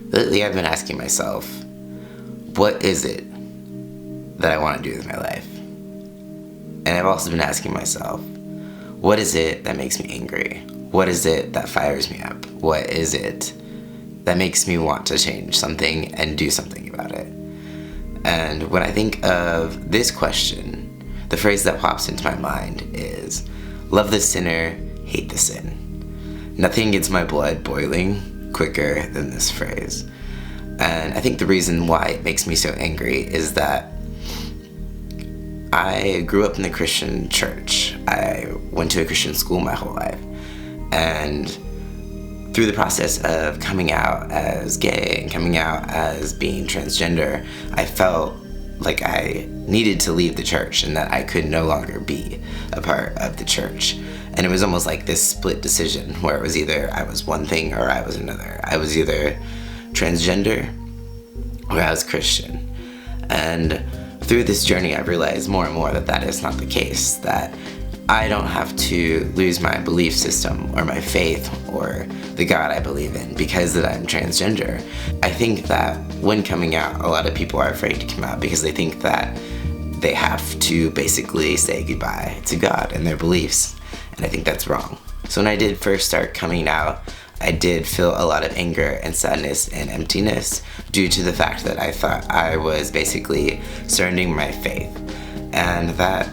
Lately, I've been asking myself, what is it that I want to do with my life? And I've also been asking myself, what is it that makes me angry? What is it that fires me up? What is it that makes me want to change something and do something about it? And when I think of this question, the phrase that pops into my mind is, love the sinner, hate the sin. Nothing gets my blood boiling quicker than this phrase. And I think the reason why it makes me so angry is that I grew up in the Christian church. I went to a Christian school my whole life. And through the process of coming out as gay and coming out as being transgender, I felt like I needed to leave the church and that I could no longer be a part of the church. And it was almost like this split decision where it was either I was one thing or I was another. I was either transgender or I was Christian. And through this journey, I've realized more and more that that is not the case, that I don't have to lose my belief system or my faith or the God I believe in because that I'm transgender. I think that when coming out, a lot of people are afraid to come out because they think that they have to basically say goodbye to God and their beliefs. And I think that's wrong. So when I did first start coming out, I did feel a lot of anger and sadness and emptiness due to the fact that I thought I was basically surrendering my faith. And that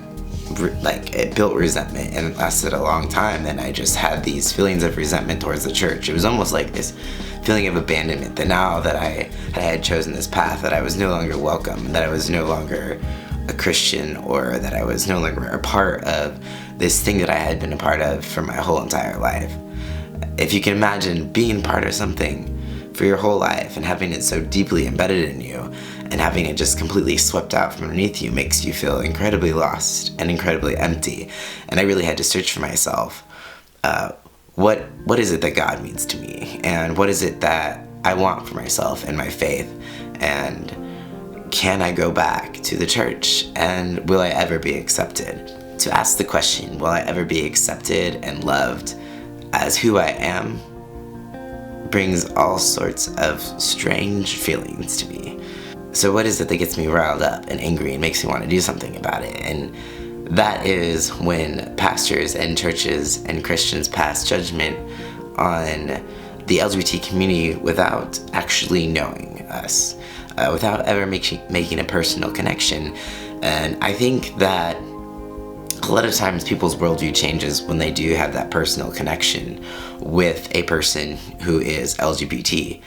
it built resentment and it lasted a long time, and I just had these feelings of resentment towards the church. It was almost like this feeling of abandonment, that now that I had chosen this path, that I was no longer welcome, that I was no longer a Christian, or that I was no longer a part of this thing that I had been a part of for my whole entire life. If you can imagine being part of something for your whole life and having it so deeply embedded in you, and having it just completely swept out from underneath you makes you feel incredibly lost and incredibly empty. And I really had to search for myself. What is it that God means to me? And what is it that I want for myself and my faith? And can I go back to the church? And will I ever be accepted? To ask the question, will I ever be accepted and loved as who I am, brings all sorts of strange feelings to me. So what is it that gets me riled up and angry and makes me want to do something about it? And that is when pastors and churches and Christians pass judgment on the LGBT community without actually knowing us, without ever making a personal connection. And I think that a lot of times people's worldview changes when they do have that personal connection with a person who is LGBT.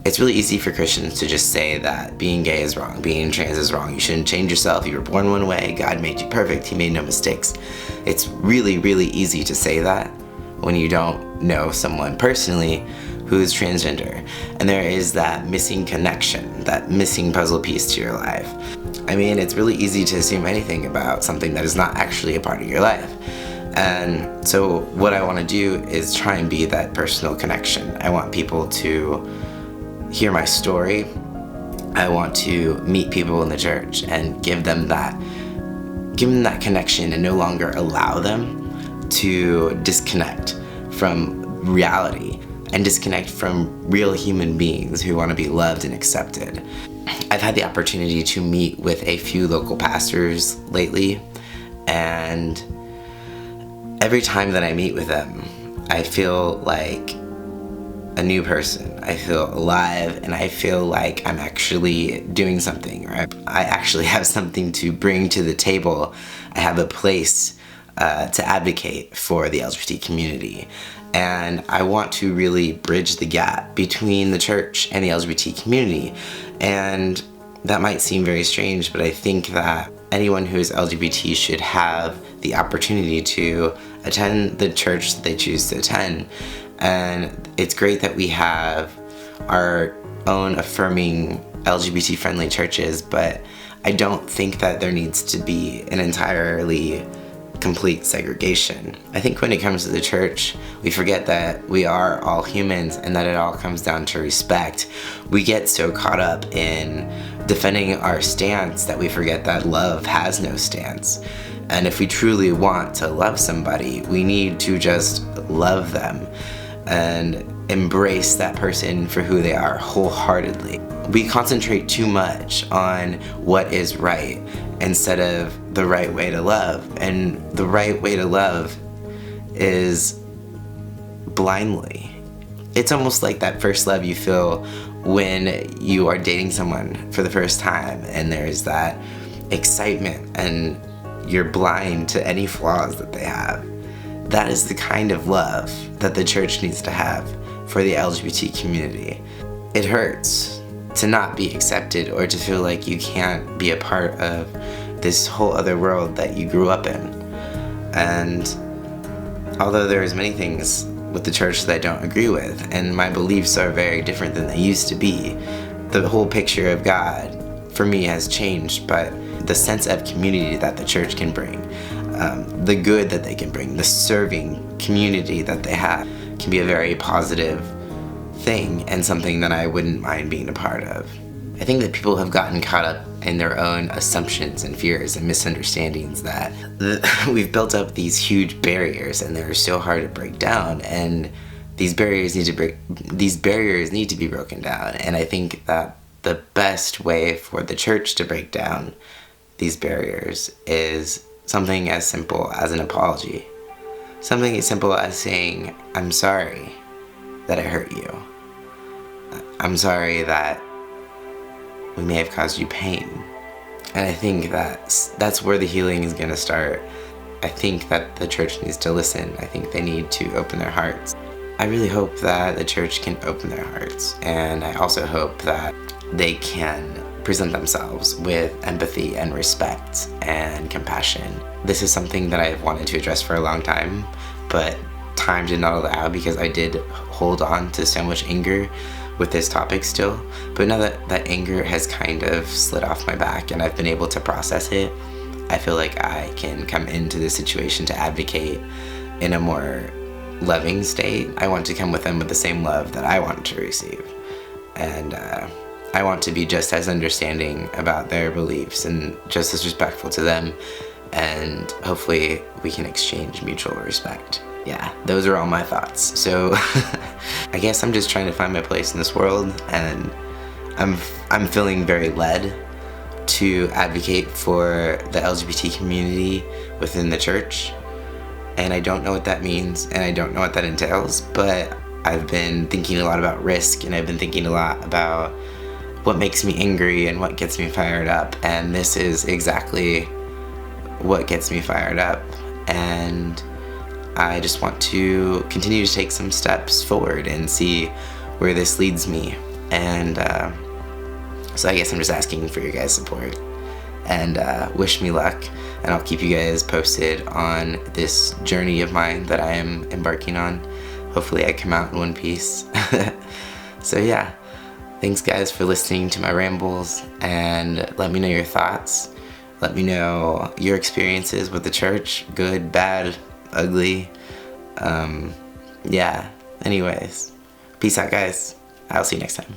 It's really easy for Christians to just say that being gay is wrong, being trans is wrong, you shouldn't change yourself, you were born one way, God made you perfect, He made no mistakes. It's really, really easy to say that when you don't know someone personally who is transgender. And there is that missing connection, that missing puzzle piece to your life. I mean, it's really easy to assume anything about something that is not actually a part of your life. And so what I want to do is try and be that personal connection. I want people to hear my story. I want to meet people in the church and give them that connection and no longer allow them to disconnect from reality and disconnect from real human beings who want to be loved and accepted. I've had the opportunity to meet with a few local pastors lately, and every time that I meet with them, I feel like a new person. I feel alive, and I feel like I'm actually doing something, right? I actually have something to bring to the table. I have a place to advocate for the LGBT community. And I want to really bridge the gap between the church and the LGBT community. And that might seem very strange, but I think that anyone who is LGBT should have the opportunity to attend the church that they choose to attend. And it's great that we have our own affirming LGBT-friendly churches, but I don't think that there needs to be an entirely complete segregation. I think when it comes to the church, we forget that we are all humans and that it all comes down to respect. We get so caught up in defending our stance that we forget that love has no stance. And if we truly want to love somebody, we need to just love them. And embrace that person for who they are wholeheartedly. We concentrate too much on what is right instead of the right way to love. And the right way to love is blindly. It's almost like that first love you feel when you are dating someone for the first time, and there's that excitement and you're blind to any flaws that they have. That is the kind of love that the church needs to have for the LGBT community. It hurts to not be accepted or to feel like you can't be a part of this whole other world that you grew up in. And although there's many things with the church that I don't agree with, and my beliefs are very different than they used to be, the whole picture of God for me has changed, but the sense of community that the church can bring, the good that they can bring, the serving community that they have can be a very positive thing and something that I wouldn't mind being a part of. I think that people have gotten caught up in their own assumptions and fears and misunderstandings that we've built up these huge barriers, and they're so hard to break down, and these barriers need to be broken down. And I think that the best way for the church to break down these barriers is something as simple as an apology. Something as simple as saying, I'm sorry that I hurt you. I'm sorry that we may have caused you pain. And I think that's where the healing is going to start. I think that the church needs to listen. I think they need to open their hearts. I really hope that the church can open their hearts. And I also hope that they can present themselves with empathy and respect and compassion. This is something that I've wanted to address for a long time, but time did not allow because I did hold on to so much anger with this topic still. But now that that anger has kind of slid off my back and I've been able to process it, I feel like I can come into this situation to advocate in a more loving state. I want to come with them with the same love that I want to receive. And I want to be just as understanding about their beliefs and just as respectful to them. And hopefully we can exchange mutual respect. Yeah, those are all my thoughts. So I guess I'm just trying to find my place in this world, and I'm feeling very led to advocate for the LGBT community within the church. And I don't know what that means, and I don't know what that entails, but I've been thinking a lot about risk, and I've been thinking a lot about what makes me angry and what gets me fired up, and this is exactly what gets me fired up. And I just want to continue to take some steps forward and see where this leads me. And so I guess I'm just asking for your guys' support, and wish me luck, and I'll keep you guys posted on this journey of mine that I am embarking on. Hopefully I come out in one piece. So yeah, thanks guys for listening to my rambles, and let me know your thoughts. Let me know your experiences with the church, good, bad, ugly. Yeah, anyways, peace out guys. I'll see you next time.